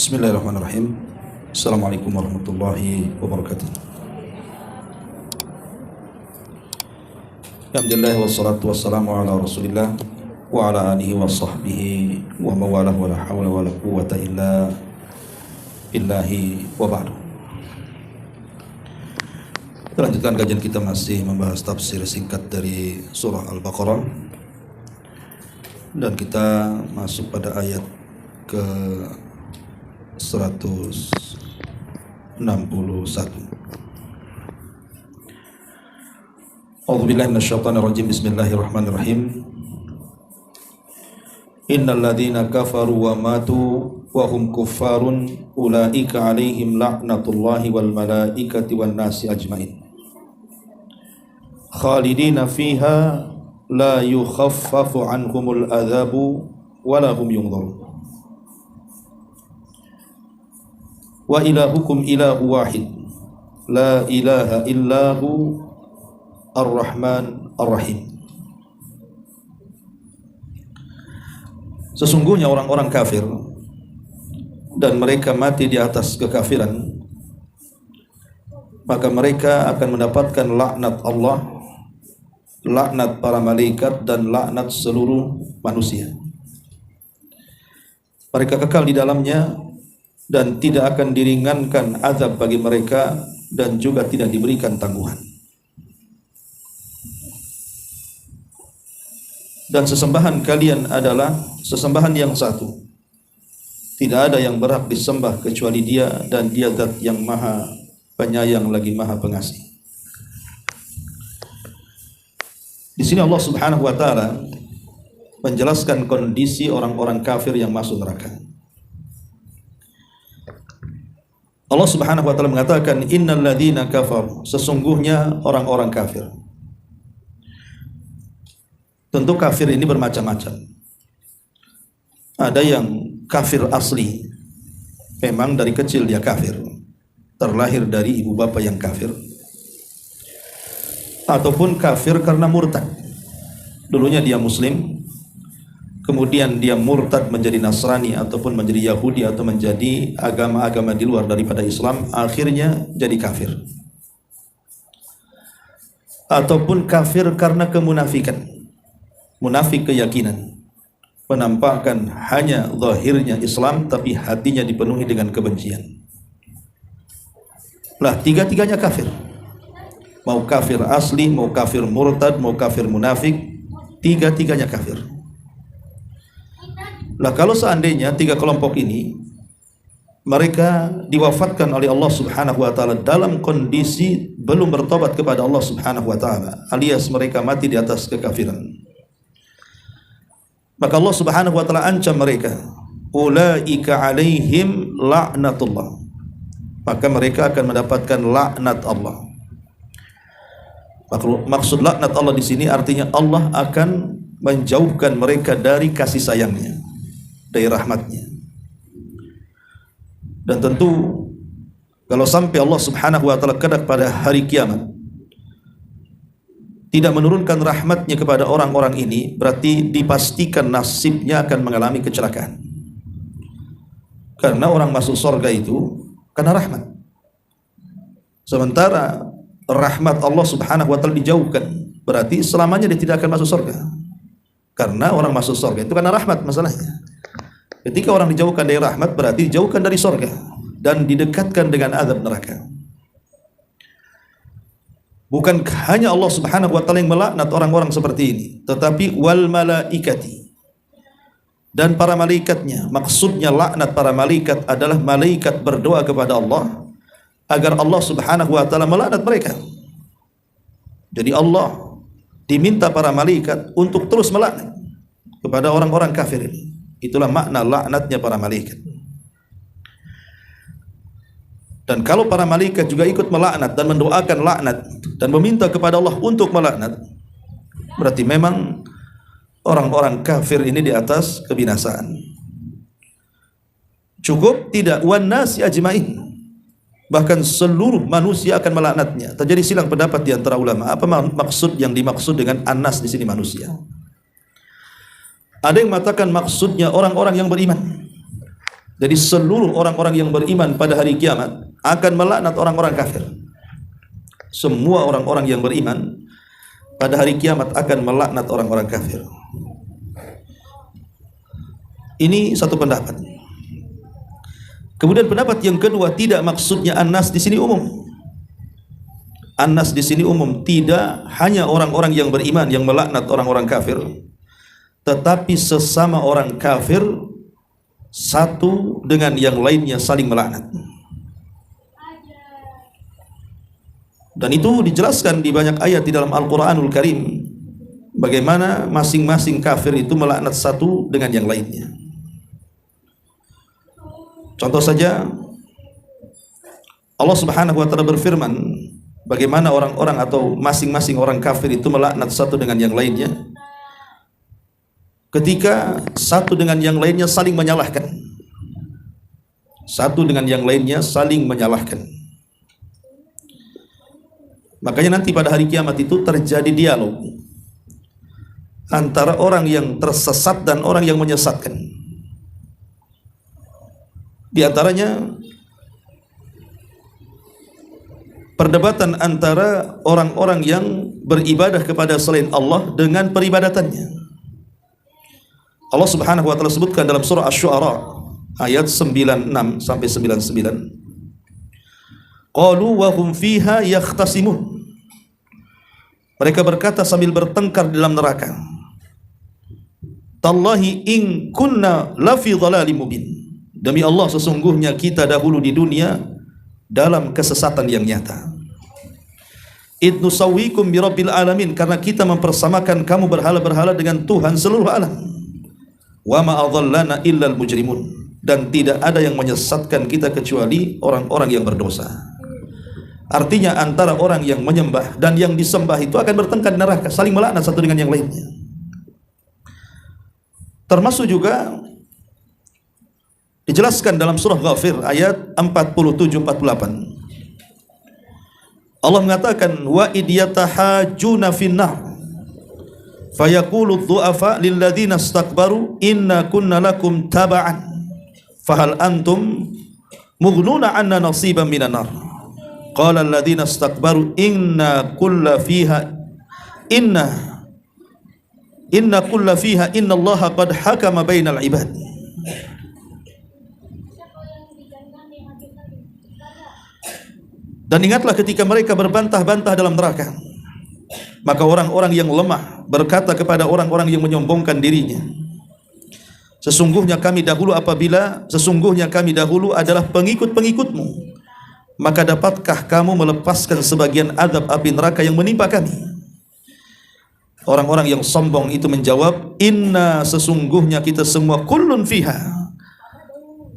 Bismillahirrahmanirrahim. Assalamualaikum warahmatullahi wabarakatuh. Alhamdulillah wassalatu wassalamu ala Rasulillah wa ala alihi wa sahbihi wa mawalah wa la hawla wa la quwwata illa billahi wa ba'du. Kita lanjutkan kajian kita, masih membahas tafsir singkat dari surah Al-Baqarah, dan kita masuk pada ayat ke 161. A'udzubillahi minasyaitonir rajim. Bismillahirrahmanirrahim. Innal ladzina kafaru wa matu wa hum kuffarun ulaika 'alaihim la'natullahi wal malaikati wan nasi ajmain. Khalidina fiha la yukhaffafu 'anhumul adzabu wa la hum yunzarun. Wa ilahukum ilahu wahid la ilaha illahu ar-rahman ar-rahim. Sesungguhnya orang-orang kafir dan mereka mati di atas kekafiran, maka mereka akan mendapatkan laknat Allah, laknat para malaikat, dan laknat seluruh manusia. Mereka kekal di dalamnya dan tidak akan diringankan azab bagi mereka, dan juga tidak diberikan tangguhan. Dan sesembahan kalian adalah sesembahan yang satu. Tidak ada yang berhak disembah kecuali Dia, dan Dia Zat yang Maha Penyayang lagi Maha Pengasih. Di sini Allah Subhanahu wa taala menjelaskan kondisi orang-orang kafir yang masuk neraka. Allah Subhanahu wa taala mengatakan, innal ladzina kafaru, sesungguhnya orang-orang kafir. Tentu kafir ini bermacam-macam. Ada yang kafir asli, memang dari kecil dia kafir, terlahir dari ibu bapa yang kafir. Ataupun kafir karena murtad. Dulunya dia muslim, kemudian dia murtad menjadi Nasrani ataupun menjadi Yahudi atau menjadi agama-agama di luar daripada Islam, akhirnya jadi kafir. Ataupun kafir karena kemunafikan, munafik keyakinan, menampakkan hanya zahirnya Islam tapi hatinya dipenuhi dengan kebencian. Lah, tiga-tiganya kafir. Mau kafir asli, mau kafir murtad, mau kafir munafik, tiga-tiganya kafir. Lah, kalau seandainya tiga kelompok ini mereka diwafatkan oleh Allah Subhanahu wa taala dalam kondisi belum bertobat kepada Allah Subhanahu wa taala, alias mereka mati di atas kekafiran, maka Allah Subhanahu wa taala ancam mereka, ulaika alaihim la'natullah, maka mereka akan mendapatkan laknat Allah. Maksud laknat Allah di sini artinya Allah akan menjauhkan mereka dari kasih sayangnya, dari rahmatnya. Dan tentu kalau sampai Allah Subhanahu wa taala kelak pada hari kiamat tidak menurunkan rahmatnya kepada orang-orang ini, berarti dipastikan nasibnya akan mengalami kecelakaan. Karena orang masuk surga itu karena rahmat, sementara rahmat Allah Subhanahu wa taala dijauhkan, berarti selamanya dia tidak akan masuk surga. Karena orang masuk surga itu karena rahmat masalahnya. Ketika orang dijauhkan dari rahmat, berarti dijauhkan dari surga dan didekatkan dengan azab neraka. Bukan hanya Allah Subhanahu wa taala yang melaknat orang-orang seperti ini, tetapi wal malaikati, dan para malaikatnya. Maksudnya laknat para malaikat adalah malaikat berdoa kepada Allah agar Allah Subhanahu wa taala melaknat mereka. Jadi Allah diminta para malaikat untuk terus melaknat kepada orang-orang kafir ini. Itulah makna laknatnya para malaikat. Dan kalau para malaikat juga ikut melaknat dan mendoakan laknat dan meminta kepada Allah untuk melaknat, berarti memang orang-orang kafir ini di atas kebinasaan. Cukup tidak, wan nasi ajmain, bahkan seluruh manusia akan melaknatnya. Terjadi silang pendapat di antara ulama, apa maksud yang dimaksud dengan anas di sini manusia. Ada yang mengatakan maksudnya orang-orang yang beriman. Jadi seluruh orang-orang yang beriman pada hari kiamat akan melaknat orang-orang kafir. Semua orang-orang yang beriman pada hari kiamat akan melaknat orang-orang kafir. Ini satu pendapat. Kemudian pendapat yang kedua, tidak maksudnya an-nas di sini umum. An-nas di sini umum, tidak hanya orang-orang yang beriman yang melaknat orang-orang kafir, tetapi sesama orang kafir satu dengan yang lainnya saling melaknat. Dan itu dijelaskan di banyak ayat di dalam Al-Quranul Karim, bagaimana masing-masing kafir itu melaknat satu dengan yang lainnya. Contoh saja, Allah Subhanahu wa Ta'ala berfirman bagaimana orang-orang atau masing-masing orang kafir itu melaknat satu dengan yang lainnya ketika satu dengan yang lainnya saling menyalahkan. Satu dengan yang lainnya saling menyalahkan. Makanya nanti pada hari kiamat itu terjadi dialog antara orang yang tersesat dan orang yang menyesatkan. Di antaranya perdebatan antara orang-orang yang beribadah kepada selain Allah dengan peribadatannya. Allah Subhanahu wa Ta'ala sebutkan dalam surah Asy-Syu'ara ayat 96 sampai 99. Qalu wa hum fiha yakhtasimun. Mereka berkata sambil bertengkar di dalam neraka, Tallahi in kunna lafi dhalalim mubin. Demi Allah, sesungguhnya kita dahulu di dunia dalam kesesatan yang nyata. Id nusawwikum bi rabbil alamin, karena kita mempersamakan kamu berhala-berhala dengan Tuhan seluruh alam. Wa ma adallana illal mujrimun, dan tidak ada yang menyesatkan kita kecuali orang-orang yang berdosa. Artinya antara orang yang menyembah dan yang disembah itu akan bertengkar di neraka, saling melaknat satu dengan yang lainnya. Termasuk juga dijelaskan dalam surah Ghafir ayat 47-48. Allah mengatakan, wa idyatahajuna finnar fayaqulu dhu'afa lilladzina istakbaru inna kunna lakum taba'an fahal antum mughnuna 'anna nasiban minan nar qala alladzina istakbaru inna kulla fiha inna Allaha qad hakama bainal ibad. Dan ingatlah ketika mereka berbantah-bantah dalam neraka, maka orang-orang yang lemah berkata kepada orang-orang yang menyombongkan dirinya, sesungguhnya kami dahulu adalah pengikut-pengikutmu, maka dapatkah kamu melepaskan sebagian azab api neraka yang menimpa kami? Orang-orang yang sombong itu menjawab, inna, sesungguhnya kita semua, kullun fiha,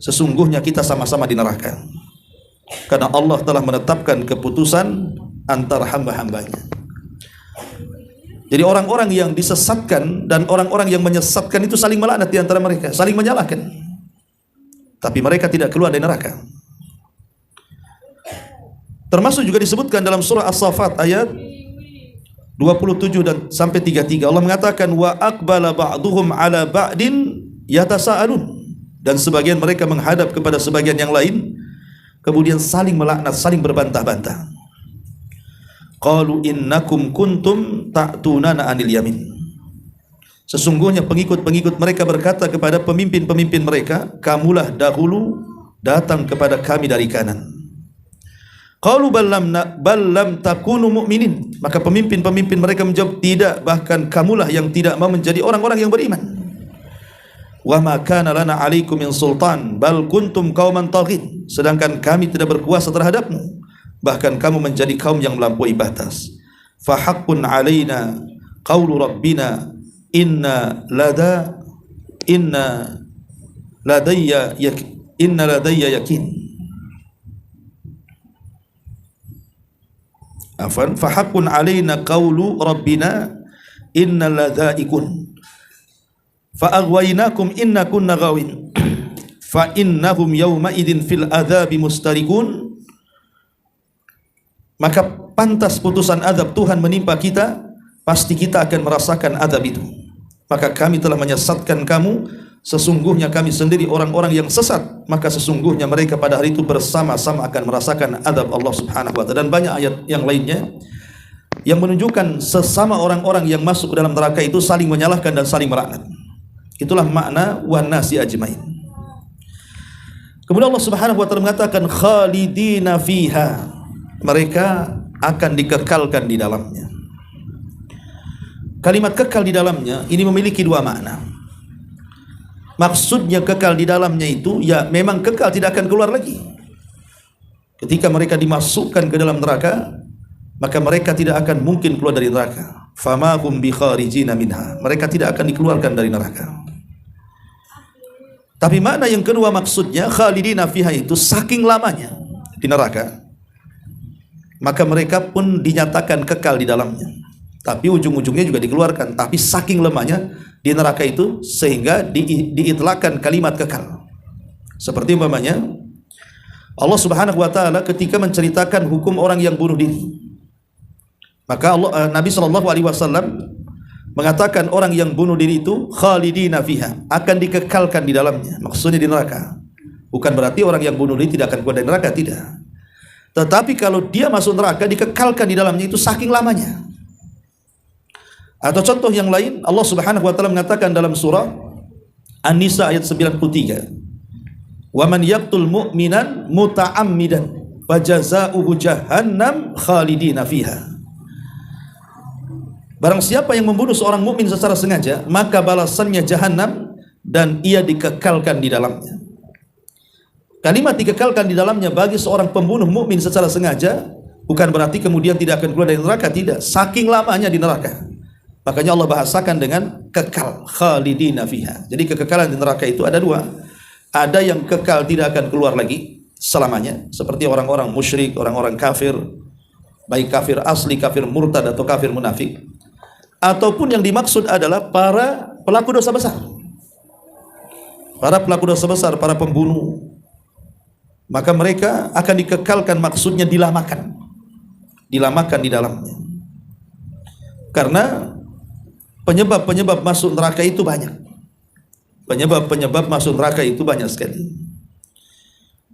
sesungguhnya kita sama-sama di neraka. Karena Allah telah menetapkan keputusan antara hamba-hambanya. Jadi orang-orang yang disesatkan dan orang-orang yang menyesatkan itu saling melaknat di antara mereka, saling menyalahkan. Tapi mereka tidak keluar dari neraka. Termasuk juga disebutkan dalam surah As-Saffat ayat 27 dan sampai 33. Allah mengatakan, wa aqbala ba'duhum ala ba'din yatasaalun, dan sebagian mereka menghadap kepada sebagian yang lain, kemudian saling melaknat, saling berbantah-bantah. Qalu innakum kuntum ta'tunana 'anil yamin. Sesungguhnya pengikut-pengikut mereka berkata kepada pemimpin-pemimpin mereka, kamulah dahulu datang kepada kami dari kanan. Qalu bal lam takunu mu'minin. Maka pemimpin-pemimpin mereka menjawab, tidak, bahkan kamulah yang tidak mau menjadi orang-orang yang beriman. Wa ma kana lana 'alaikum min sultan bal kuntum qauman taghin. Sedangkan kami tidak berkuasa terhadapmu, bahkan kamu menjadi kaum yang melampaui batas. Fa haqqun 'alaina qaulu rabbina inna ladayya yakin. Afan, fa haqqun 'alaina qaulu rabbina inna ladzaikun fa'aghwaynakum inna kunna ghawin fa innahum yawma idin fil adzabi mustarikun. Maka pantas putusan azab Tuhan menimpa kita, pasti kita akan merasakan azab itu. Maka kami telah menyesatkan kamu sesungguhnya kami sendiri orang-orang yang sesat, maka sesungguhnya mereka pada hari itu bersama-sama akan merasakan azab Allah Subhanahu wa taala. Dan banyak ayat yang lainnya yang menunjukkan sesama orang-orang yang masuk ke dalam neraka itu saling menyalahkan dan saling melaknat. Itulah makna wan nasi ajmain. Kemudian Allah Subhanahu wa taala mengatakan khalidina fiha, mereka akan dikekalkan di dalamnya. Kalimat kekal di dalamnya ini memiliki dua makna. Maksudnya kekal di dalamnya itu ya memang kekal, tidak akan keluar lagi. Ketika mereka dimasukkan ke dalam neraka, maka mereka tidak akan mungkin keluar dari neraka. Fama hum bi kharijina minha, mereka tidak akan dikeluarkan dari neraka. Tapi makna yang kedua maksudnya khalidina fiha itu saking lamanya di neraka, maka mereka pun dinyatakan kekal di dalamnya. Tapi ujung-ujungnya juga dikeluarkan. Tapi saking lemahnya di neraka itu sehingga diitlakkan kalimat kekal. Seperti umpamanya Allah Subhanahu wa taala ketika menceritakan hukum orang yang bunuh diri, maka Nabi sallallahu alaihi wasallam mengatakan orang yang bunuh diri itu khalidina fiha, akan dikekalkan di dalamnya. Maksudnya di neraka. Bukan berarti orang yang bunuh diri tidak akan keluar dari neraka, tidak. Tetapi kalau dia masuk neraka dikekalkan di dalamnya itu saking lamanya. Atau contoh yang lain, Allah Subhanahu wa taala mengatakan dalam surah An-Nisa ayat 93, "Wa man yaqtul mu'minan muta'ammidan fajazaohu jahannam khalidina fiha." Barang siapa yang membunuh seorang mukmin secara sengaja, maka balasannya jahanam dan ia dikekalkan di dalamnya. Kalimat dikekalkan di dalamnya bagi seorang pembunuh mukmin secara sengaja bukan berarti kemudian tidak akan keluar dari neraka, tidak. Saking lamanya di neraka. Makanya Allah bahasakan dengan kekal, khalidina fiha. Jadi kekekalan di neraka itu ada dua. Ada yang kekal tidak akan keluar lagi selamanya, seperti orang-orang musyrik, orang-orang kafir, baik kafir asli, kafir murtad atau kafir munafik. Ataupun yang dimaksud adalah para pelaku dosa besar. Para pelaku dosa besar, para pembunuh. Maka mereka akan dikekalkan, maksudnya dilamakan. Dilamakan di dalamnya. Karena penyebab-penyebab masuk neraka itu banyak. Penyebab-penyebab masuk neraka itu banyak sekali.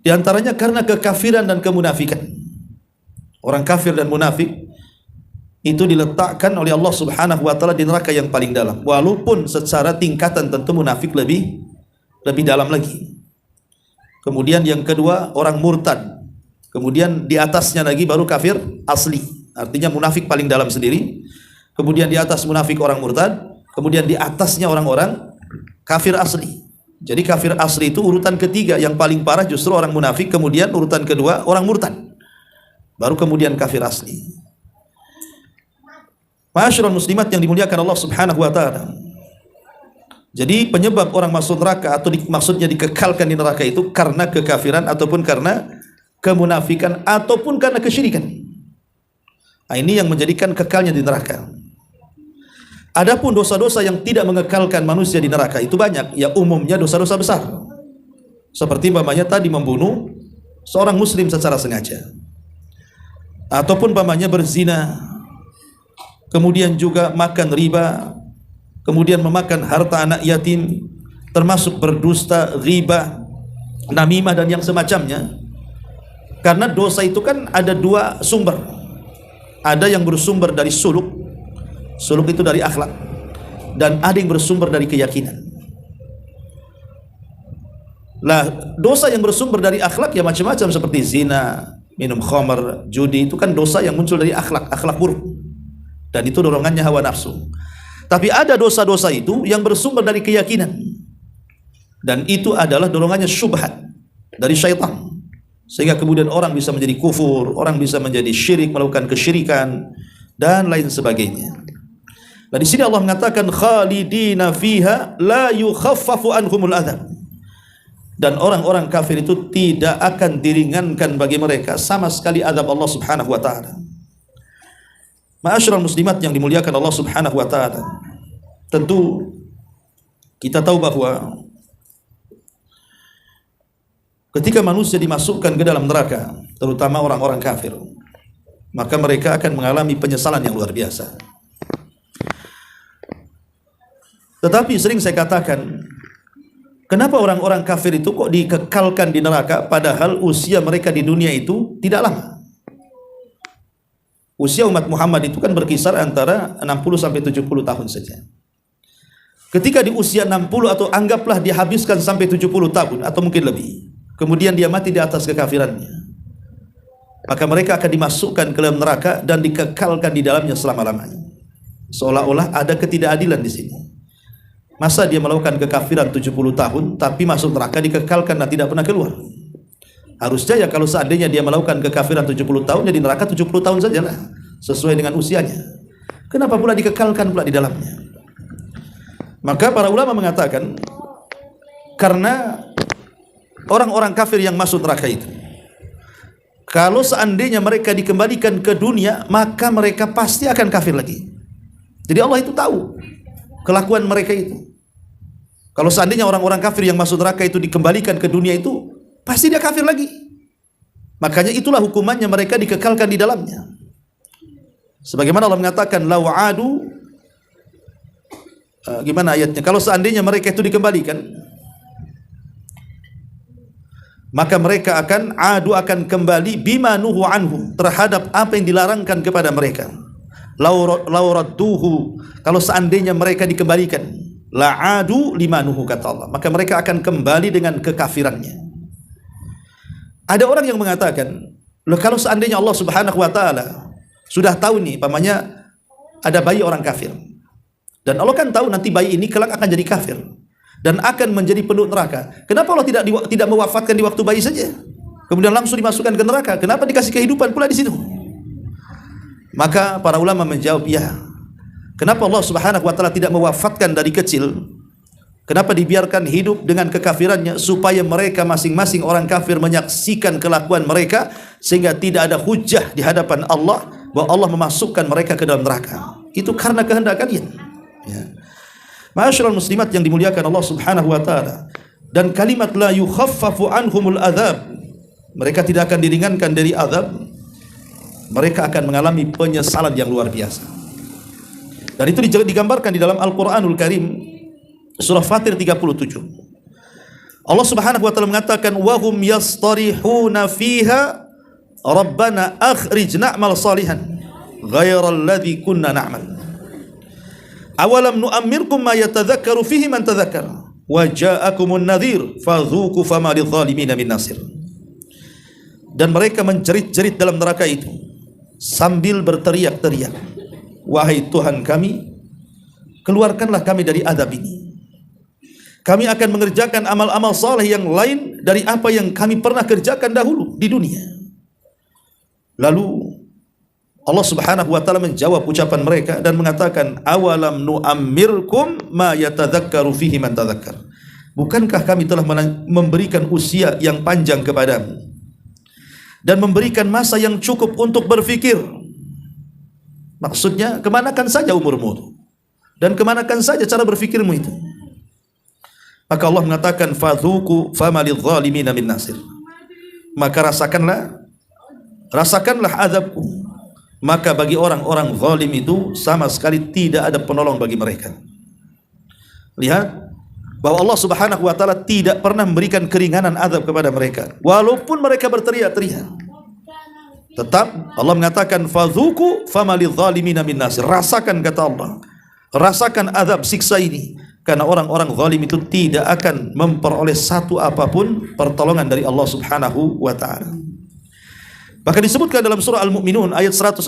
Di antaranya karena kekafiran dan kemunafikan. Orang kafir dan munafik itu diletakkan oleh Allah Subhanahu wa taala di neraka yang paling dalam. Walaupun secara tingkatan tentu munafik lebih dalam lagi. Kemudian yang kedua orang murtad. Kemudian di atasnya lagi baru kafir asli. Artinya munafik paling dalam sendiri. Kemudian di atas munafik orang murtad, kemudian di atasnya orang-orang kafir asli. Jadi kafir asli itu urutan ketiga, yang paling parah justru orang munafik, kemudian urutan kedua orang murtad, baru kemudian kafir asli. Ma'asyiral muslimat yang dimuliakan Allah Subhanahu wa taala. Jadi penyebab orang masuk neraka atau maksudnya dikekalkan di neraka itu karena kekafiran ataupun karena kemunafikan ataupun karena kesyirikan. Nah, ini yang menjadikan kekalnya di neraka. Adapun dosa-dosa yang tidak mengekalkan manusia di neraka itu banyak, ya umumnya dosa-dosa besar. Seperti umpamanya tadi membunuh seorang muslim secara sengaja. Ataupun umpamanya berzina. Kemudian juga makan riba, kemudian memakan harta anak yatim, termasuk berdusta, riba, namimah dan yang semacamnya. Karena dosa itu kan ada dua sumber. Ada yang bersumber dari suluk itu dari akhlak, dan ada yang bersumber dari keyakinan. Lah, dosa yang bersumber dari akhlak ya macam-macam, seperti zina, minum khamar, judi, itu kan dosa yang muncul dari akhlak buruk, dan itu dorongannya hawa nafsu. Tapi ada dosa-dosa itu yang bersumber dari keyakinan, dan itu adalah dorongannya syubhat dari syaitan, sehingga kemudian orang bisa menjadi kufur, orang bisa menjadi syirik, melakukan kesyirikan dan lain sebagainya. Nah, di sini Allah mengatakan khalidina fiha la yukhaffafu anhumul adzab. Dan orang-orang kafir itu tidak akan diringankan bagi mereka sama sekali azab Allah Subhanahu wa taala. Ma'asyiral muslimat yang dimuliakan Allah Subhanahu wa taala. Tentu kita tahu bahwa ketika manusia dimasukkan ke dalam neraka, terutama orang-orang kafir, maka mereka akan mengalami penyesalan yang luar biasa. Tetapi sering saya katakan, Kenapa orang-orang kafir itu kok dikekalkan di neraka padahal usia mereka di dunia itu tidak lama? Usia umat Muhammad itu kan berkisar antara 60 sampai 70 tahun saja. Ketika di usia 60 atau anggaplah dihabiskan sampai 70 tahun atau mungkin lebih, kemudian dia mati di atas kekafirannya, maka mereka akan dimasukkan ke dalam neraka dan dikekalkan di dalamnya selama-lamanya. Seolah-olah ada ketidakadilan di sini. Masa dia melakukan kekafiran 70 tahun tapi masuk neraka dikekalkan dan tidak pernah keluar? Harusnya ya kalau seandainya dia melakukan kekafiran 70 tahun ya di neraka 70 tahun sajalah, sesuai dengan usianya. Kenapa pula dikekalkan pula di dalamnya? Maka para ulama mengatakan karena orang-orang kafir yang masuk neraka itu, kalau seandainya mereka dikembalikan ke dunia, maka mereka pasti akan kafir lagi. Jadi Allah itu tahu kelakuan mereka itu. Kalau seandainya orang-orang kafir yang masuk neraka itu dikembalikan ke dunia itu, pasti dia kafir lagi. Makanya itulah hukumannya, mereka dikekalkan di dalamnya. Sebagaimana Allah mengatakan, "Lau adu," gimana ayatnya? Kalau seandainya mereka itu dikembalikan, maka mereka akan kembali bima nuhu anhu, terhadap apa yang dilarangkan kepada mereka. Lau radduhu, kalau seandainya mereka dikembalikan, la adu lima nuhu, kata Allah, maka mereka akan kembali dengan kekafirannya. Ada orang yang mengatakan, loh kalau seandainya Allah Subhanahu wa taala sudah tahu nih, pamannya ada bayi orang kafir, dan Allah kan tahu nanti bayi ini kelak akan jadi kafir dan akan menjadi penduduk neraka. Kenapa Allah tidak mewafatkan di waktu bayi saja, kemudian langsung dimasukkan ke neraka? Kenapa dikasih kehidupan pula di situ? Maka para ulama menjawab, ya, kenapa Allah Subhanahu wa taala tidak mewafatkan dari kecil? Kenapa dibiarkan hidup dengan kekafirannya, supaya mereka masing-masing orang kafir menyaksikan kelakuan mereka, sehingga tidak ada hujah di hadapan Allah bahwa Allah memasukkan mereka ke dalam neraka. Itu karena kehendak kalian. Ya. Ma'asyiral muslimat yang dimuliakan Allah Subhanahu wa taala. Dan kalimat la yukhaffafu anhumul adzab, mereka tidak akan diringankan dari azab. Mereka akan mengalami penyesalan yang luar biasa. Dan itu digambarkan di dalam Al-Qur'anul Karim, surah Fatir 37. Allah Subhanahu wa taala mengatakan, wa hum yastarihuna fiha rabbana akhrijna na'mal salihan ghairal ladzi kunna na'mal. Awalam nu'ammirkum ma yatadhakkaru fihi man tadhakkara wa ja'akumun nadhir fadhuku fama lidh-dhalimin min nasir. Dan mereka menjerit-jerit dalam neraka itu sambil berteriak-teriak, wahai Tuhan kami, keluarkanlah kami dari azab ini. Kami akan mengerjakan amal-amal saleh yang lain dari apa yang kami pernah kerjakan dahulu di dunia. Lalu Allah Subhanahu wa taala menjawab ucapan mereka dan mengatakan, awalam nu'ammirkum ma yatadhakkaru fihi man tadhakkar. Bukankah kami telah memberikan usia yang panjang kepadamu dan memberikan masa yang cukup untuk berfikir? Maksudnya, kemanakan saja umurmu dan kemanakan saja cara berfikirmu itu? Maka Allah mengatakan, fadhuku fama lidh-dhalimina min nasir. Maka rasakanlah azabku, maka bagi orang-orang zalim itu sama sekali tidak ada penolong bagi mereka. Lihat bahwa Allah Subhanahu wa taala tidak pernah memberikan keringanan azab kepada mereka, walaupun mereka berteriak-teriak. Tetap Allah mengatakan, fadhuku fama lidh-dhalimina min nasir. Rasakan, kata Allah, rasakan azab siksa ini, karena orang-orang zalim itu tidak akan memperoleh satu apapun pertolongan dari Allah Subhanahu wa taala. Bahkan disebutkan dalam surah Al-Mu'minun ayat 106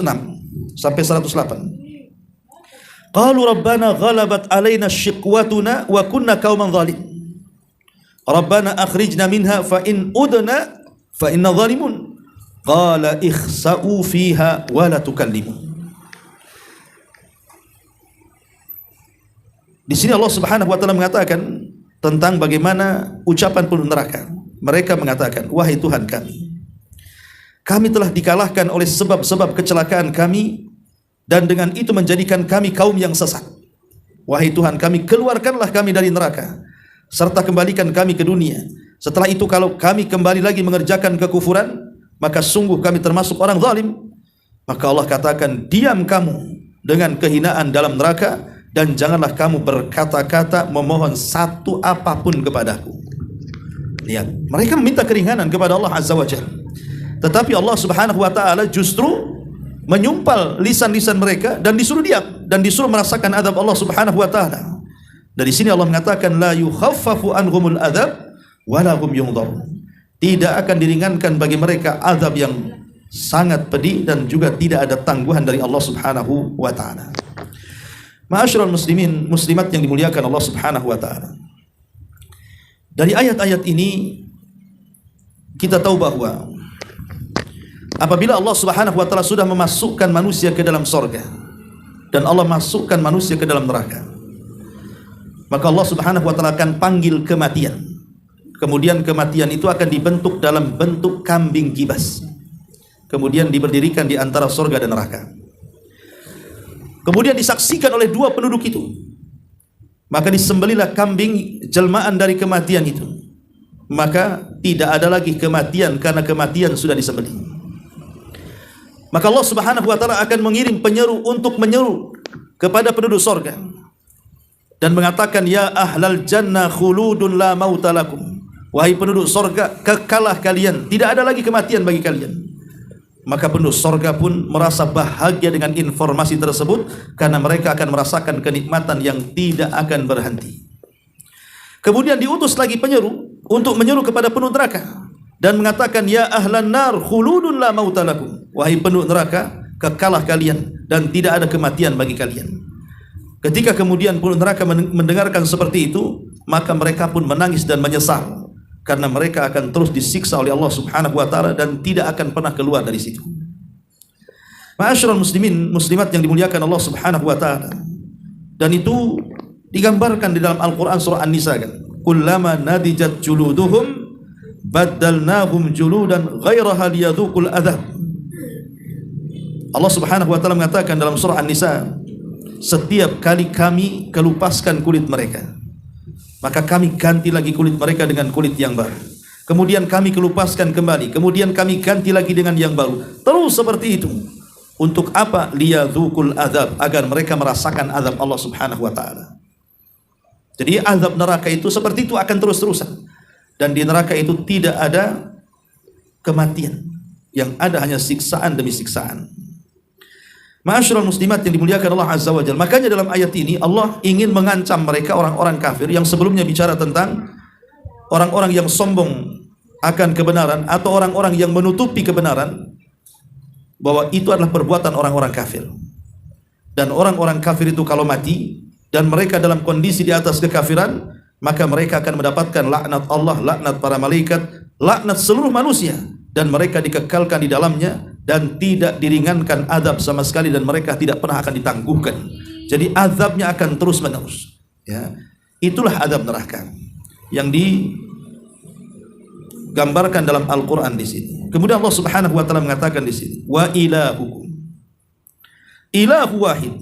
sampai 108. Qalu rabbana ghalabat alaina shiqwatuna wa kunna qauman zalim. Rabbana akhrijna minha fa in udna fa inna zalimun. Qala ikhsa'u fiha wa la tukallimun. Di sini Allah Subhanahu wa taala mengatakan tentang bagaimana ucapan penduduk neraka. Mereka mengatakan, wahai Tuhan kami telah dikalahkan oleh sebab-sebab kecelakaan kami, dan dengan itu menjadikan kami kaum yang sesat. Wahai Tuhan kami, keluarkanlah kami dari neraka, serta kembalikan kami ke dunia. Setelah itu kalau kami kembali lagi mengerjakan kekufuran, maka sungguh kami termasuk orang zalim. Maka Allah katakan, diam kamu dengan kehinaan dalam neraka, dan janganlah kamu berkata-kata memohon satu apapun kepadaku. Lihat, mereka meminta keringanan kepada Allah Azza wa Jalla, tetapi Allah Subhanahu wa taala justru menyumpal lisan-lisan mereka dan disuruh diam dan disuruh merasakan azab Allah Subhanahu wa taala. Dari sini Allah mengatakan la yukhaffafu anhumul adzab wa la hum yunzarun. Tidak akan diringankan bagi mereka azab yang sangat pedih dan juga tidak ada tangguhan dari Allah Subhanahu wa taala. Ma'asyiral muslimin muslimat yang dimuliakan Allah Subhanahu wa taala. Dari ayat-ayat ini kita tahu bahwa apabila Allah Subhanahu wa taala sudah memasukkan manusia ke dalam surga dan Allah masukkan manusia ke dalam neraka, maka Allah Subhanahu wa taala akan panggil kematian. Kemudian kematian itu akan dibentuk dalam bentuk kambing kibas. Kemudian diberdirikan di antara surga dan neraka. Kemudian disaksikan oleh dua penduduk itu. Maka disembelilah kambing jelmaan dari kematian itu. Maka tidak ada lagi kematian karena kematian sudah disembelih. Maka Allah Subhanahu wa taala akan mengirim penyeru untuk menyeru kepada penduduk surga dan mengatakan, ya ahlal jannah khuludun la mauta lakum. Wahai penduduk surga, kekalah kalian, tidak ada lagi kematian bagi kalian. Maka penduduk surga pun merasa bahagia dengan informasi tersebut karena mereka akan merasakan kenikmatan yang tidak akan berhenti. Kemudian diutus lagi penyeru untuk menyeru kepada penduduk neraka dan mengatakan, ya ahlan nar khuludun la mauta lakum. Wahai penduduk neraka, kekalah kalian dan tidak ada kematian bagi kalian. Ketika kemudian penduduk neraka mendengarkan seperti itu, maka mereka pun menangis dan menyesal karena mereka akan terus disiksa oleh Allah Subhanahu wa taala dan tidak akan pernah keluar dari situ. Ma'asyiral muslimin muslimat yang dimuliakan Allah Subhanahu wa taala. Dan itu digambarkan di dalam Al-Qur'an surah An-Nisa kan. Kullama nadijat juluduhum baddalnahum juludan ghairaha liyadhuqul adzab. Allah Subhanahu wa taala mengatakan dalam surah An-Nisa, setiap kali kami kelupaskan kulit mereka, maka kami ganti lagi kulit mereka dengan kulit yang baru. Kemudian kami kelupaskan kembali, kemudian kami ganti lagi dengan yang baru. Terus seperti itu. Untuk apa? Liyadzuqul adzab, agar mereka merasakan azab Allah Subhanahu wa taala. Jadi azab neraka itu seperti itu, akan terus-terusan. Dan di neraka itu tidak ada kematian. Yang ada hanya siksaan demi siksaan. Ma'asyiral muslimat yang dimuliakan Allah Azza wa Jalla. Makanya dalam ayat ini Allah ingin mengancam mereka orang-orang kafir yang sebelumnya bicara tentang orang-orang yang sombong akan kebenaran atau orang-orang yang menutupi kebenaran, bahwa itu adalah perbuatan orang-orang kafir. Dan orang-orang kafir itu kalau mati dan mereka dalam kondisi di atas kekafiran, maka mereka akan mendapatkan laknat Allah, laknat para malaikat, laknat seluruh manusia, dan mereka dikekalkan di dalamnya dan tidak diringankan azab sama sekali, dan mereka tidak pernah akan ditangguhkan. Jadi azabnya akan terus menerus. Ya, itulah azab neraka yang digambarkan dalam Al-Quran di sini. Kemudian Allah Subhanahu wa taala mengatakan di sini, wa ilahukum ilahu wahid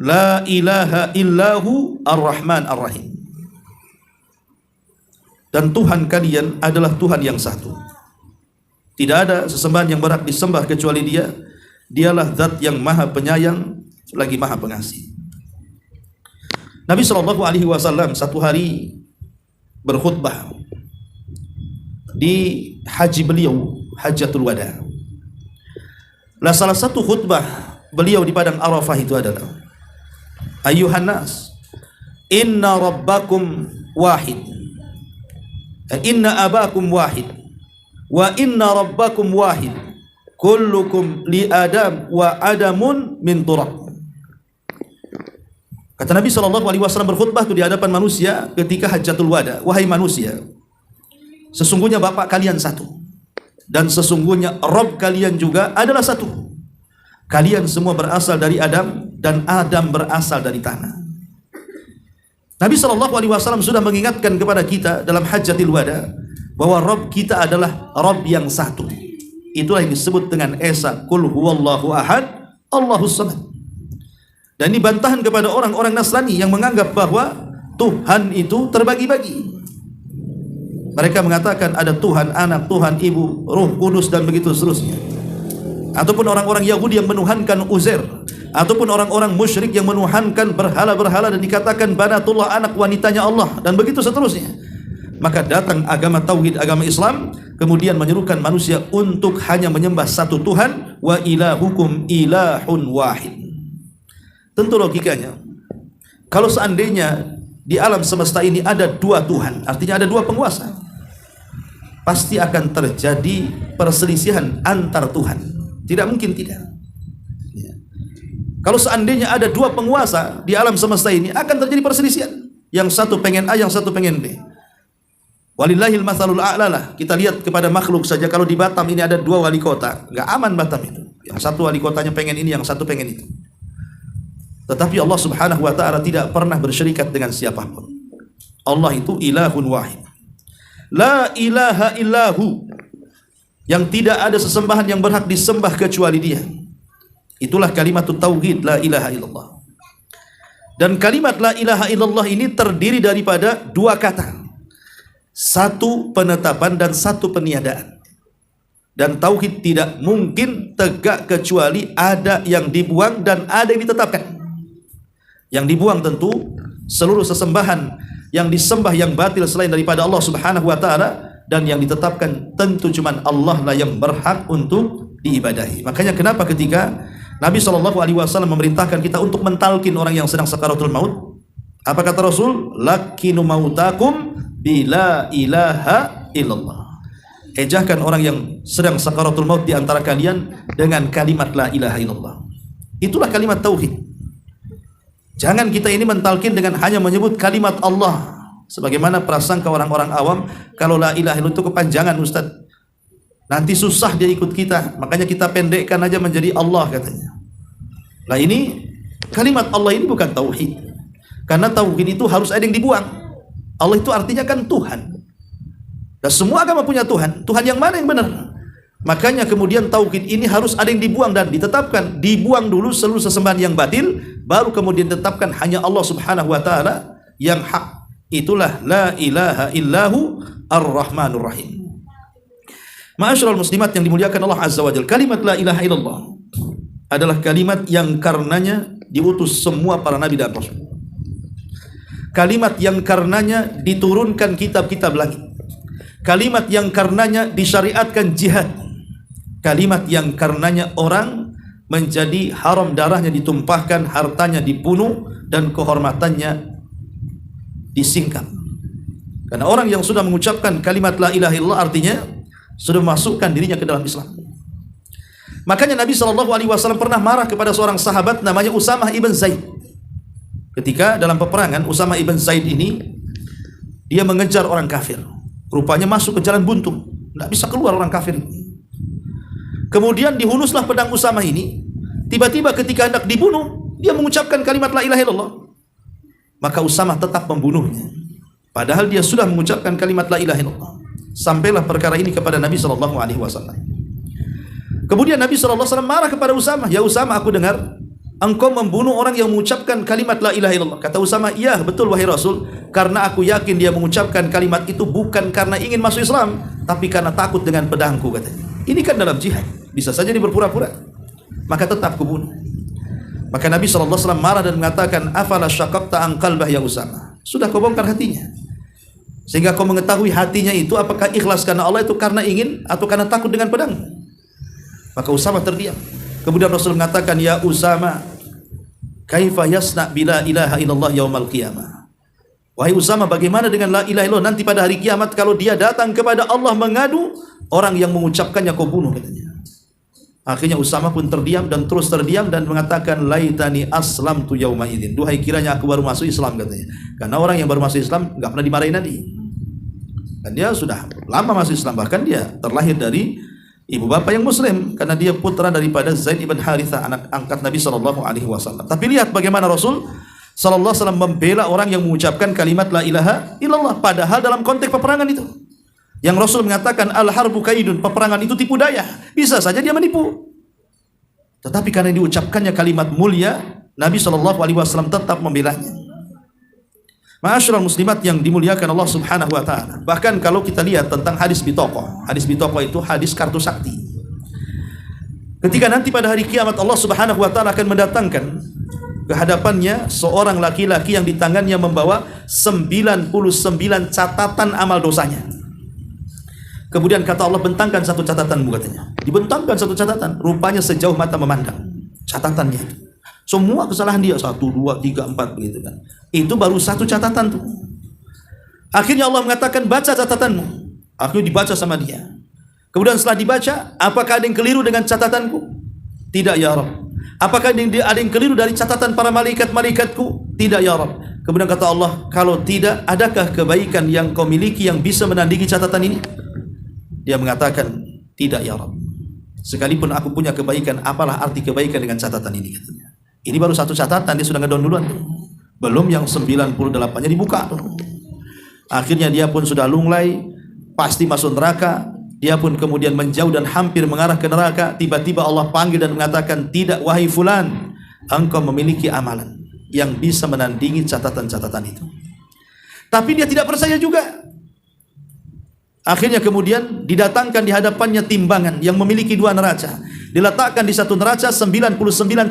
la ilaha illahu ar-Rahman ar-Rahim. Dan Tuhan kalian adalah Tuhan yang satu. Tidak ada sesembahan yang berhak disembah kecuali Dia. Dialah zat yang maha penyayang lagi maha pengasih. Nabi SAW satu hari berkhutbah di haji beliau, Hajjatul Wada. Nah, salah satu khutbah beliau di padang Arafah itu adalah, Ayyuhan nas, inna rabbakum wahid, inna abakum wahid, wa inna rabbakum wahid, kullukum li adam wa adamun min turab. Kata Nabi SAW berkhutbah itu di hadapan manusia ketika Hajjatul Wada. Wahai manusia, sesungguhnya Bapak kalian satu, dan sesungguhnya Rabb kalian juga adalah satu. Kalian semua berasal dari Adam, dan Adam berasal dari tanah. Nabi SAW sudah mengingatkan kepada kita dalam Hajjatul Wada bahwa Rabb kita adalah Rabb yang satu. Itulah yang disebut dengan Esa, Qul huwallahu ahad, Allahus samad. Dan ini bantahan kepada orang-orang Nasrani yang menganggap bahwa Tuhan itu terbagi-bagi. Mereka mengatakan ada Tuhan Anak, Tuhan Ibu, Ruh Kudus, dan begitu seterusnya. Ataupun orang-orang Yahudi yang menuhankan Uzair, ataupun orang-orang musyrik yang menuhankan berhala-berhala dan dikatakan banatullah, anak wanitanya Allah, dan begitu seterusnya. Maka datang agama tauhid, agama Islam, kemudian menyerukan manusia untuk hanya menyembah satu Tuhan, wa ilahukum ilahun wahid. Tentu logikanya, kalau seandainya di alam semesta ini ada dua Tuhan, artinya ada dua penguasa, pasti akan terjadi perselisihan antar Tuhan. Tidak mungkin tidak. Kalau seandainya ada dua penguasa di alam semesta ini, akan terjadi perselisihan. Yang satu pengen A, yang satu pengen B. Walillahil matsalul a'la lah. Kita lihat kepada makhluk saja. Kalau di Batam ini ada dua wali kota, nggak aman Batam itu. Yang satu wali kotanya pengen ini, yang satu pengen itu. Tetapi Allah Subhanahu wa ta'ala tidak pernah bersyirikat dengan siapapun. Allah itu ilahun wahid. La ilaha illahu. Yang tidak ada sesembahan yang berhak disembah kecuali Dia. Itulah kalimat tauhid, la ilaha illallah. Dan kalimat la ilaha illallah ini terdiri daripada dua kata. Satu penetapan dan satu peniadaan. Dan tauhid tidak mungkin tegak kecuali ada yang dibuang dan ada yang ditetapkan. Yang dibuang tentu seluruh sesembahan yang disembah yang batil selain daripada Allah Subhanahu wa ta'ala, dan yang ditetapkan tentu cuman Allah lah yang berhak untuk diibadahi. Makanya kenapa ketika Nabi SAW memerintahkan kita untuk mentalkin orang yang sedang sakaratul maut, apa kata Rasul? Lakinu mautakum bila ilaha illallah. Ejahkan orang yang sedang sakaratul maut di antara kalian dengan kalimat la ilaha illallah. Itulah kalimat tauhid. Jangan kita ini mentalkin dengan hanya menyebut kalimat Allah. Sebagaimana prasangka orang-orang awam, kalau la ilaha illallah itu kepanjangan Ustaz, nanti susah dia ikut kita, makanya kita pendekkan aja menjadi Allah katanya. Nah ini kalimat Allah ini bukan tauhid. Karena tauhid itu harus ada yang dibuang. Allah itu artinya kan Tuhan. Dan semua agama punya Tuhan. Tuhan yang mana yang benar? Makanya kemudian tauhid ini harus ada yang dibuang dan ditetapkan. Dibuang dulu seluruh sesembahan yang batil, baru kemudian ditetapkan hanya Allah Subhanahu wa ta'ala yang hak. Itulah la ilaha illahu ar-Rahmanur Rahim. Ma'asyiral muslimat yang dimuliakan Allah Azza wa Jalla, kalimat la ilaha illallah adalah kalimat yang karenanya diutus semua para nabi dan rasul. Kalimat yang karenanya diturunkan kitab-kitab langit. Kalimat yang karenanya disyariatkan jihad. Kalimat yang karenanya orang menjadi haram darahnya ditumpahkan, hartanya dibunuh, dan kehormatannya disingkap. Karena orang yang sudah mengucapkan kalimat la ilaha illallah artinya sudah memasukkan dirinya ke dalam Islam. Makanya Nabi SAW pernah marah kepada seorang sahabat namanya Usamah ibn Zaid. Ketika dalam peperangan, Usamah ibn Zaid ini dia mengejar orang kafir. Rupanya masuk ke jalan buntu, tidak bisa keluar orang kafir. Kemudian dihunuslah pedang Usamah ini. Tiba-tiba ketika hendak dibunuh, dia mengucapkan kalimat la ilaha illallah. Maka Usamah tetap membunuhnya. Padahal dia sudah mengucapkan kalimat la ilaha illallah. Sampailah perkara ini kepada Nabi SAW. Kemudian Nabi SAW marah kepada Usamah. Ya Usamah, aku dengar engkau membunuh orang yang mengucapkan kalimat la ilaha illallah. Kata Usamah, iya betul wahai Rasul, karena aku yakin dia mengucapkan kalimat itu bukan karena ingin masuk Islam, tapi karena takut dengan pedangku katanya. Ini kan dalam jihad, bisa saja dia berpura-pura. Maka tetap kubunuh. Maka Nabi SAW marah dan mengatakan, afala syaqaqta an qalbah ya Usamah. Sudah kau bongkar hatinya, sehingga kau mengetahui hatinya itu apakah ikhlas karena Allah itu karena ingin atau karena takut dengan pedang. Maka Usamah terdiam. Kemudian Rasul mengatakan, ya Usamah, kaifa yasna bila ilaha illallah yaumal qiyamah. Wahai Usamah, bagaimana dengan la ilaha illallah nanti pada hari kiamat kalau dia datang kepada Allah mengadu, orang yang mengucapkannya kau bunuh katanya. Akhirnya Usamah pun terdiam dan terus terdiam dan mengatakan, laitani aslamtu yauma idzin. Duhai kiranya aku baru masuk Islam katanya. Karena orang yang baru masuk Islam enggak pernah dimarahin Nabi. Dan dia sudah lama masuk Islam, bahkan dia terlahir dari ibu bapak yang muslim karena dia putra daripada Zaid ibn Harithah, anak angkat Nabi SAW. Tapi lihat bagaimana Rasul SAW membela orang yang mengucapkan kalimat la ilaha illallah, padahal dalam konteks peperangan itu yang Rasul mengatakan al-harbu kaidun, peperangan itu tipu daya, bisa saja dia menipu. Tetapi karena diucapkannya kalimat mulia, Nabi SAW tetap membelanya. Ma'asyiral muslimat yang dimuliakan Allah Subhanahu wa ta'ala. Bahkan kalau kita lihat tentang hadis bitoqah. Hadis bitoqah itu hadis kartu sakti. Ketika nanti pada hari kiamat Allah Subhanahu wa taala akan mendatangkan ke hadapannya seorang laki-laki yang di tangannya membawa 99 catatan amal dosanya. Kemudian kata Allah, bentangkan satu catatanmu, katanya. Dibentangkan satu catatan, rupanya sejauh mata memandang catatannya itu. Semua kesalahan dia 1, 2, 3, 4 begitu kan. Itu baru satu catatan tuh. Akhirnya Allah mengatakan, baca catatanmu. Akhirnya dibaca sama dia. Kemudian setelah dibaca, apakah ada yang keliru dengan catatanku? Tidak ya Rabb. Apakah ada yang keliru dari catatan para malaikat-malaikatku? Tidak ya Rabb. Kemudian kata Allah, kalau tidak, adakah kebaikan yang kau miliki yang bisa menandingi catatan ini? Dia mengatakan, tidak ya Rabb. Sekalipun aku punya kebaikan, apalah arti kebaikan dengan catatan ini, katanya. Ini baru satu catatan, dia sudah ngedown duluan tuh. Belum yang 98-nya dibuka tuh. Akhirnya dia pun sudah lunglai, pasti masuk neraka. Dia pun kemudian menjauh dan hampir mengarah ke neraka. Tiba-tiba Allah panggil dan mengatakan, tidak wahai fulan, engkau memiliki amalan yang bisa menandingi catatan-catatan itu. Tapi dia tidak percaya juga. Akhirnya kemudian didatangkan di hadapannya timbangan yang memiliki 2 neraca. Diletakkan di satu neraca 99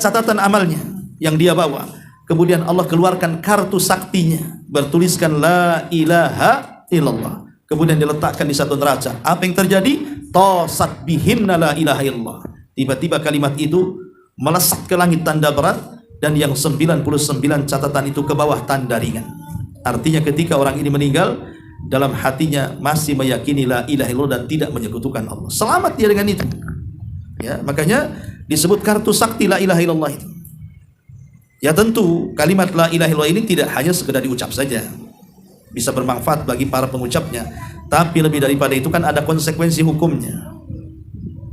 catatan amalnya yang dia bawa. Kemudian Allah keluarkan kartu saktinya, bertuliskan la ilaha illallah. Kemudian diletakkan di satu neraca. Apa yang terjadi? Tasat bihinna la ilaha illallah. Tiba-tiba kalimat itu melesat ke langit tanda berat, dan yang 99 catatan itu ke bawah tanda ringan. Artinya ketika orang ini meninggal, dalam hatinya masih meyakini la ilaha illallah dan tidak menyekutukan Allah. Selamat dia dengan itu. Ya, makanya disebut kartu sakti la ilaha illallah itu. Ya tentu kalimat la ilaha illallah ini tidak hanya sekedar diucap saja. Bisa bermanfaat bagi para pengucapnya, tapi lebih daripada itu kan ada konsekuensi hukumnya.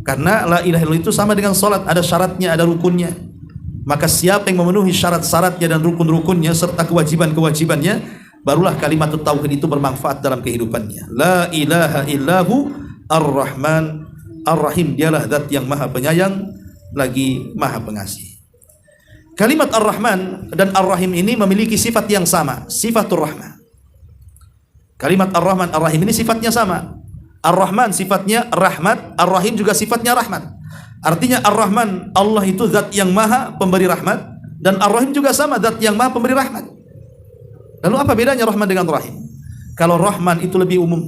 Karena la ilaha illallah itu sama dengan salat, ada syaratnya, ada rukunnya. Maka siapa yang memenuhi syarat-syaratnya dan rukun-rukunnya serta kewajiban-kewajibannya, barulah kalimat tauhid itu bermanfaat dalam kehidupannya. La ilaha illahu ar-Rahman ar-Rahim. Dialah zat yang maha penyayang lagi maha pengasih. Kalimat ar-Rahman dan ar-Rahim ini memiliki sifat yang sama, sifatur rahmah. Kalimat ar-Rahman ar-Rahim ini sifatnya sama. Ar-Rahman sifatnya rahmat, ar-Rahim juga sifatnya rahmat. Artinya ar-Rahman, Allah itu zat yang maha pemberi rahmat, dan ar-Rahim juga sama, zat yang maha pemberi rahmat. Lalu apa bedanya Rahman dengan Rahim? Kalau Rahman itu lebih umum,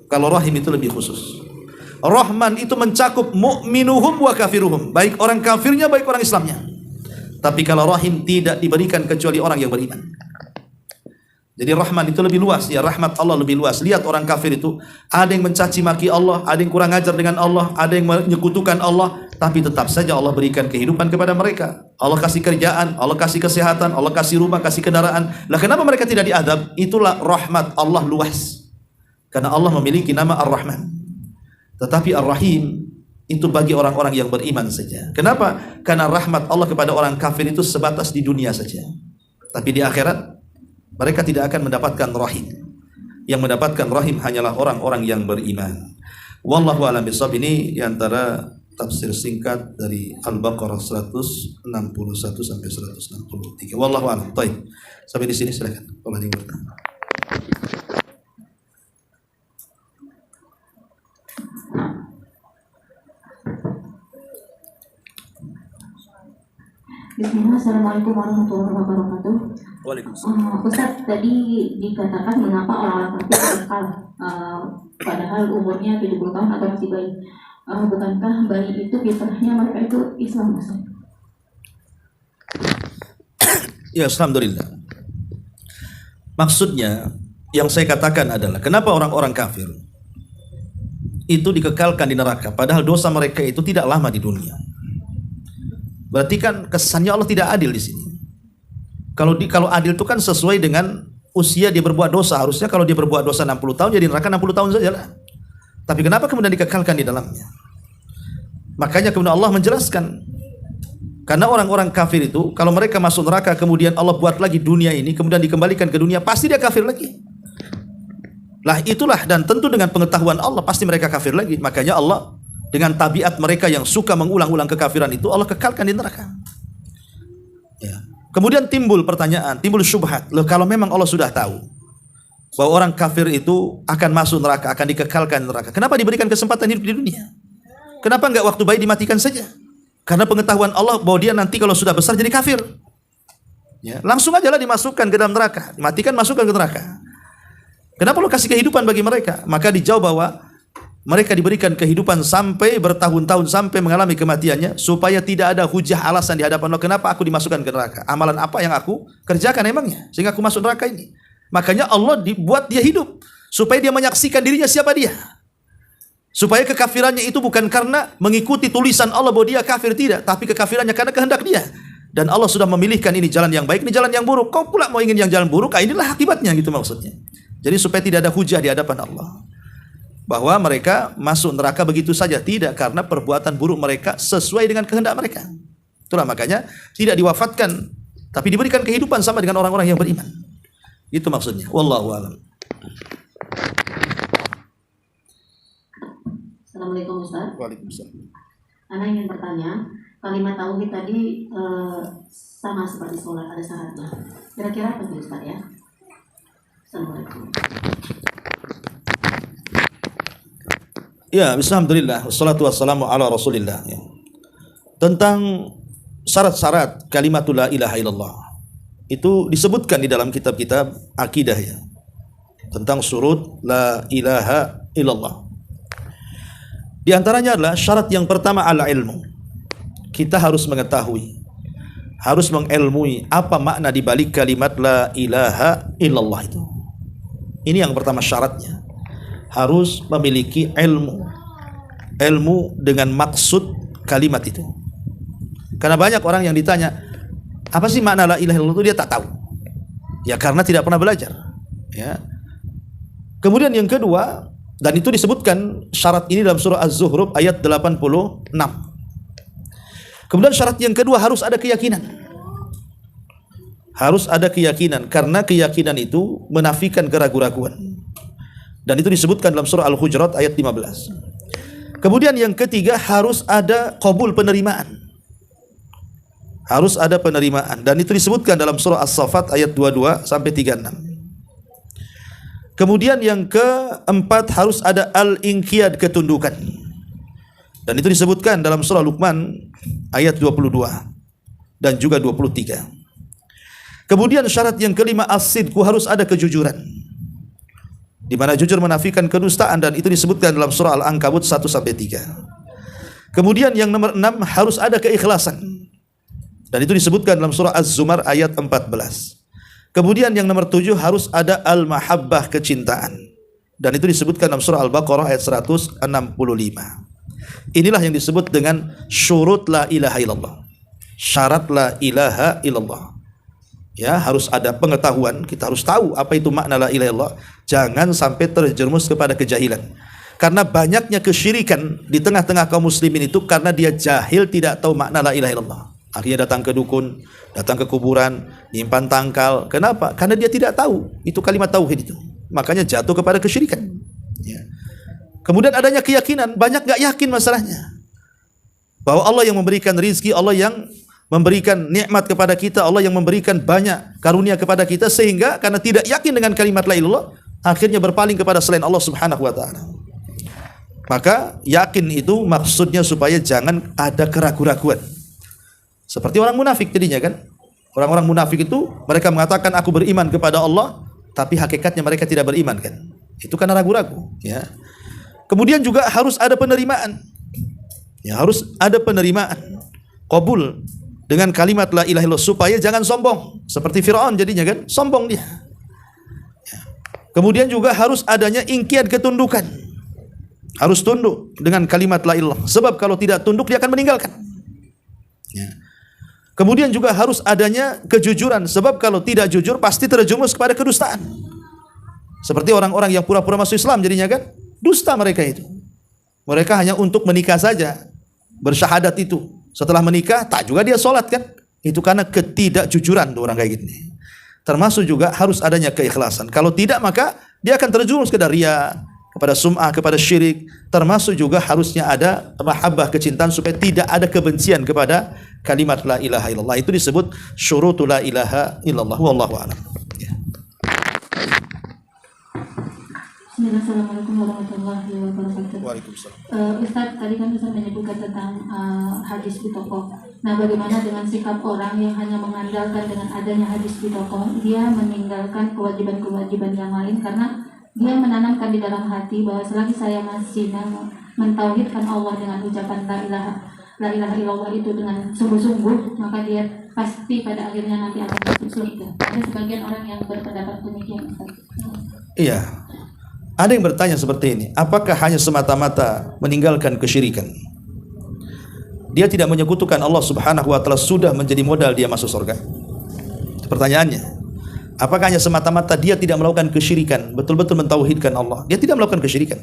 kalau Rahim itu lebih khusus. Rahman itu mencakup mu'minuhum wa kafiruhum, baik orang kafirnya baik orang Islamnya. Tapi kalau Rahim tidak diberikan kecuali orang yang beriman. Jadi Rahman itu lebih luas, ya rahmat Allah lebih luas. Lihat orang kafir itu, ada yang mencaci maki Allah, ada yang kurang ajar dengan Allah, ada yang menyekutukan Allah, tapi tetap saja Allah berikan kehidupan kepada mereka. Allah kasih kerjaan, Allah kasih kesehatan, Allah kasih rumah, kasih kendaraan. Lah kenapa mereka tidak diadab? Itulah rahmat Allah luas. Karena Allah memiliki nama Ar-Rahman. Tetapi Ar-Rahim itu bagi orang-orang yang beriman saja. Kenapa? Karena rahmat Allah kepada orang kafir itu sebatas di dunia saja. Tapi di akhirat mereka tidak akan mendapatkan rahim. Yang mendapatkan rahim hanyalah orang-orang yang beriman. Wallahu a'lam bishawab. Ini di antara tafsir singkat dari Al-Baqarah 161 sampai 163. Wallahu a'lam. Baik. Sampai di sini silakan. Kalau ada yang bertanya. Bismillah, Assalamualaikum warahmatullahi wabarakatuh. Waalaikumsalam. Ustaz, tadi dikatakan mengapa orang-orang kafir kekal padahal umurnya 70 tahun atau masih bayi. Bukankah bayi itu fitrahnya mereka itu Islam, Ustaz? Ya, alhamdulillah. Maksudnya yang saya katakan adalah kenapa orang-orang kafir itu dikekalkan di neraka padahal dosa mereka itu tidak lama di dunia. Berarti kan kesannya Allah tidak adil di sini. Kalau adil itu kan sesuai dengan usia dia berbuat dosa. Harusnya kalau dia berbuat dosa 60 tahun jadi neraka 60 tahun saja lah. Tapi kenapa kemudian dikekalkan di dalamnya? Makanya kemudian Allah menjelaskan, karena orang-orang kafir itu kalau mereka masuk neraka kemudian Allah buat lagi dunia ini kemudian dikembalikan ke dunia, pasti dia kafir lagi. Lah itulah, dan tentu dengan pengetahuan Allah pasti mereka kafir lagi. Makanya Allah dengan tabiat mereka yang suka mengulang-ulang kekafiran itu Allah kekalkan di neraka. Ya. Kemudian timbul pertanyaan, timbul syubhat. Loh, kalau memang Allah sudah tahu bahwa orang kafir itu akan masuk neraka, akan dikekalkan di neraka, kenapa diberikan kesempatan hidup di dunia? Kenapa enggak waktu bayi dimatikan saja? Karena pengetahuan Allah bahwa dia nanti kalau sudah besar jadi kafir. Ya, langsung aja lah dimasukkan ke dalam neraka, dimatikan, masukkan ke neraka. Kenapa lo kasih kehidupan bagi mereka? Maka dijawab bahwa mereka diberikan kehidupan sampai bertahun-tahun sampai mengalami kematiannya supaya tidak ada hujah alasan di hadapan Allah kenapa aku dimasukkan ke neraka. Amalan apa yang aku kerjakan emangnya sehingga aku masuk neraka ini? Makanya Allah dibuat dia hidup supaya dia menyaksikan dirinya siapa dia. Supaya kekafirannya itu bukan karena mengikuti tulisan Allah bahwa dia kafir, tidak, tapi kekafirannya karena kehendak dia. Dan Allah sudah memilihkan ini jalan yang baik, ini jalan yang buruk. Kau pula mau ingin yang jalan buruk, inilah akibatnya gitu maksudnya. Jadi supaya tidak ada hujah di hadapan Allah bahwa mereka masuk neraka begitu saja, tidak, karena perbuatan buruk mereka sesuai dengan kehendak mereka. Itulah makanya tidak diwafatkan tapi diberikan kehidupan sama dengan orang-orang yang beriman. Itu maksudnya. Wallahu a'lam. Assalamualaikum Ustaz. Waalaikumsalam. Ana ingin bertanya, kalimat tauhid tadi sama seperti sholat, ada syaratnya. Kira-kira apa itu Ustaz ya? Assalamualaikum. Ya, alhamdulillah, wassalatu wassalamu ala rasulillah. Ya. Tentang syarat-syarat kalimatul la ilaha illallah, itu disebutkan di dalam kitab-kitab akidah ya. Tentang surut la ilaha illallah. Di antaranya adalah syarat yang pertama ala ilmu. Kita harus mengetahui, harus mengilmui apa makna di balik kalimat la ilaha illallah itu. Ini yang pertama syaratnya. Harus memiliki ilmu. Ilmu dengan maksud kalimat itu. Karena banyak orang yang ditanya, apa sih makna la ilaha illallah itu, dia tak tahu. Ya karena tidak pernah belajar. Ya. Kemudian yang kedua, dan itu disebutkan syarat ini dalam surah Az-Zuhruf ayat 86. Kemudian syarat yang kedua harus ada keyakinan. Harus ada keyakinan, karena keyakinan itu menafikan keraguan-raguan. Dan itu disebutkan dalam surah Al-Hujurat ayat 15. Kemudian yang ketiga harus ada qabul, penerimaan. Harus ada penerimaan, dan itu disebutkan dalam surah As-Saffat ayat 22 sampai 36. Kemudian yang keempat harus ada al-inqiyad, ketundukan. Dan itu disebutkan dalam surah Luqman ayat 22 dan juga 23. Kemudian syarat yang kelima as-sidqu, harus ada kejujuran. Di mana jujur menafikan kedustaan, dan itu disebutkan dalam surah Al-Ankabut 1 sampai 3. Kemudian yang nomor 6 harus ada keikhlasan. Dan itu disebutkan dalam surah Az-Zumar ayat 14. Kemudian yang nomor 7 harus ada al-mahabbah, kecintaan. Dan itu disebutkan dalam surah Al-Baqarah ayat 165. Inilah yang disebut dengan syurut la ilaha illallah. Syarat la ilaha illallah. Ya, harus ada pengetahuan, kita harus tahu apa itu makna la ilaha illallah. Jangan sampai terjerumus kepada kejahilan. Karena banyaknya kesyirikan di tengah-tengah kaum muslimin itu karena dia jahil, tidak tahu makna la ilaha illallah. Akhirnya datang ke dukun, datang ke kuburan, nyimpan tangkal. Kenapa? Karena dia tidak tahu itu kalimat tauhid itu. Makanya jatuh kepada kesyirikan. Ya. Kemudian adanya keyakinan, banyak gak yakin masalahnya. Bahwa Allah yang memberikan rizki, Allah yang memberikan nikmat kepada kita, Allah yang memberikan banyak karunia kepada kita, sehingga karena tidak yakin dengan kalimat la ilaha illallah, akhirnya berpaling kepada selain Allah Subhanahu wa taala. Maka yakin itu maksudnya supaya jangan ada keraguan-raguan. Seperti orang munafik jadinya kan. Orang-orang munafik itu mereka mengatakan aku beriman kepada Allah, tapi hakikatnya mereka tidak beriman kan. Itu karena ragu-ragu, ya. Kemudian juga harus ada penerimaan. Ya, harus ada penerimaan. Qabul dengan kalimat la ilaha illallah supaya jangan sombong. Seperti Firaun jadinya kan, sombong dia. Ya. Kemudian juga harus adanya inqiyad, ketundukan. Harus tunduk dengan kalimat la ilaha illallah. Sebab kalau tidak tunduk dia akan meninggalkan. Ya. Kemudian juga harus adanya kejujuran, sebab kalau tidak jujur pasti terjerumus kepada kedustaan. Seperti orang-orang yang pura-pura masuk Islam jadinya kan, dusta mereka itu. Mereka hanya untuk menikah saja, bersyahadat itu. Setelah menikah tak juga dia sholat kan. Itu karena ketidakjujuran tuh orang kayak gini. Termasuk juga harus adanya keikhlasan. Kalau tidak maka dia akan terjerumus kepada riya, kepada sum'ah, kepada syirik. Termasuk juga harusnya ada mahabbah, kecintaan, supaya tidak ada kebencian kepada kalimat la ilaha illallah. Itu disebut syurutu la ilaha illallah. Wallahu a'lam. Ya. Assalamualaikum warahmatullahi wabarakatuh. Waalaikumsalam. Ustadz, tadi kan Ustadz menyebutkan tentang hadis di toko. Nah, bagaimana dengan sikap orang yang hanya mengandalkan dengan adanya hadis di toko, dia meninggalkan kewajiban-kewajiban yang lain karena dia menanamkan di dalam hati bahwa selagi saya masih mentauhidkan Allah dengan ucapan la ilaha illallah itu dengan sungguh-sungguh, maka dia pasti pada akhirnya nanti akan masuk surga. Ada sebagian orang yang berpendapat demikian, Ustadz. Iya. Ada yang bertanya seperti ini, apakah hanya semata-mata meninggalkan kesyirikan? Dia tidak menyekutukan Allah Subhanahu wa taala sudah menjadi modal dia masuk surga? Pertanyaannya, apakah hanya semata-mata dia tidak melakukan kesyirikan, betul-betul mentauhidkan Allah? Dia tidak melakukan kesyirikan.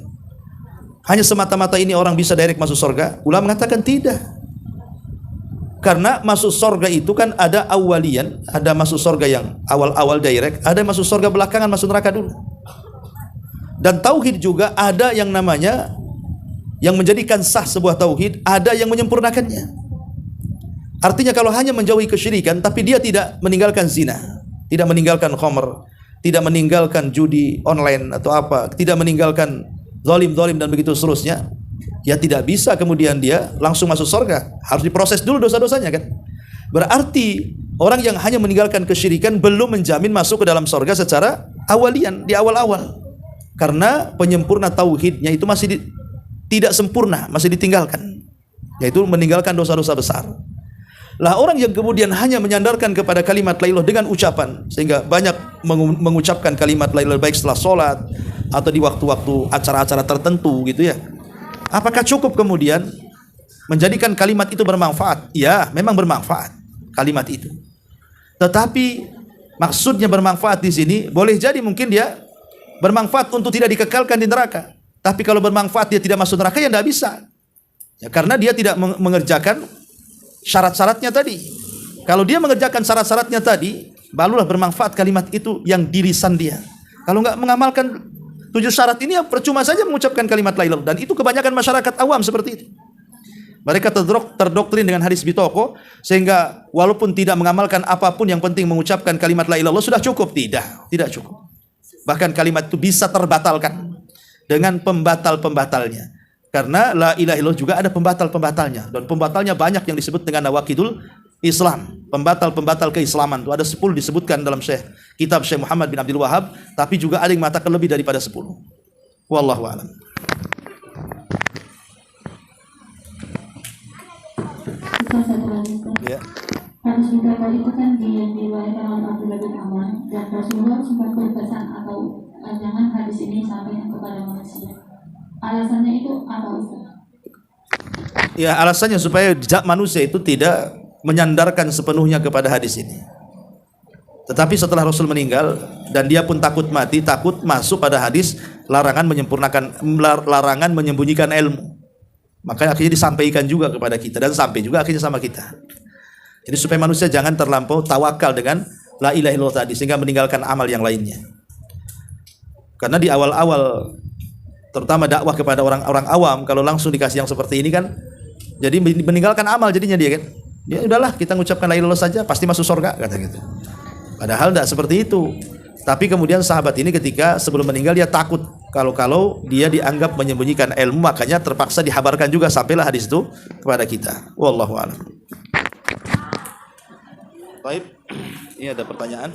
Hanya semata-mata ini orang bisa direct masuk surga? Ulama mengatakan tidak. Karena masuk surga itu kan ada awalian, ada masuk surga yang awal-awal direct, ada masuk surga belakangan masuk neraka dulu. Dan tauhid juga ada yang namanya yang menjadikan sah sebuah tauhid, ada yang menyempurnakannya. Artinya kalau hanya menjauhi kesyirikan tapi dia tidak meninggalkan zina, tidak meninggalkan khamr, tidak meninggalkan judi online atau apa, tidak meninggalkan zalim dan begitu seterusnya, ya tidak bisa kemudian dia langsung masuk surga. Harus diproses dulu dosa-dosanya kan. Berarti orang yang hanya meninggalkan kesyirikan belum menjamin masuk ke dalam surga secara awalian, di awal-awal. Karena penyempurna tauhidnya itu masih tidak sempurna, masih ditinggalkan, yaitu meninggalkan dosa-dosa besar. Lah orang yang kemudian hanya menyandarkan kepada kalimat la ilaha illallah dengan ucapan, sehingga banyak mengucapkan kalimat la ilaha illallah baik setelah sholat atau di waktu-waktu acara-acara tertentu gitu ya. Apakah cukup kemudian menjadikan kalimat itu bermanfaat? Ya, memang bermanfaat kalimat itu. Tetapi maksudnya bermanfaat di sini boleh jadi mungkin dia bermanfaat untuk tidak dikekalkan di neraka. Tapi kalau bermanfaat dia tidak masuk neraka, ya tidak bisa. Ya, karena dia tidak mengerjakan syarat-syaratnya tadi. Kalau dia mengerjakan syarat-syaratnya tadi, barulah bermanfaat kalimat itu yang di lisan dia. Kalau enggak mengamalkan 7 syarat ini, ya percuma saja mengucapkan kalimat la ilaha illallah. Dan itu kebanyakan masyarakat awam seperti itu. Mereka terdoktrin dengan hadis bitoko, sehingga walaupun tidak mengamalkan apapun, yang penting mengucapkan kalimat la ilaha illallah sudah cukup. Tidak cukup. Bahkan kalimat itu bisa terbatalkan dengan pembatal-pembatalnya. Karena la ilaha illallah juga ada pembatal-pembatalnya. Dan pembatalnya banyak yang disebut dengan nawaqidul Islam. Pembatal-pembatal keislaman. Itu ada 10 disebutkan dalam kitab Syekh Muhammad bin Abdul Wahab. Tapi juga ada yang mengatakan lebih daripada 10. Wallahu a'lam. Ya. Hadis Bintaqal itu kan diriwayatkan oleh Abdullah bin Amr, dan Rasulullah sempat berpesan atau jangan hadis ini sampaikan kepada manusia. Alasannya itu apa, Ustaz? Ya, alasannya supaya manusia itu tidak menyandarkan sepenuhnya kepada hadis ini. Tetapi setelah Rasul meninggal dan dia pun takut mati, takut masuk pada hadis larangan menyembunyikan ilmu. Maka akhirnya disampaikan juga kepada kita dan sampai juga akhirnya sama kita. Jadi supaya manusia jangan terlampau tawakal dengan la ilaha illallah tadi sehingga meninggalkan amal yang lainnya. Karena di awal-awal terutama dakwah kepada orang-orang awam, kalau langsung dikasih yang seperti ini kan jadi meninggalkan amal jadinya dia kan. Ya udahlah, kita mengucapkan la ilaha illallah saja pasti masuk surga kata gitu. Padahal tidak seperti itu. Tapi kemudian sahabat ini ketika sebelum meninggal dia takut kalau dia dianggap menyembunyikan ilmu, makanya terpaksa dihabarkan juga sampailah hadis itu kepada kita. Wallahu a'lam. Baik, ini ada pertanyaan.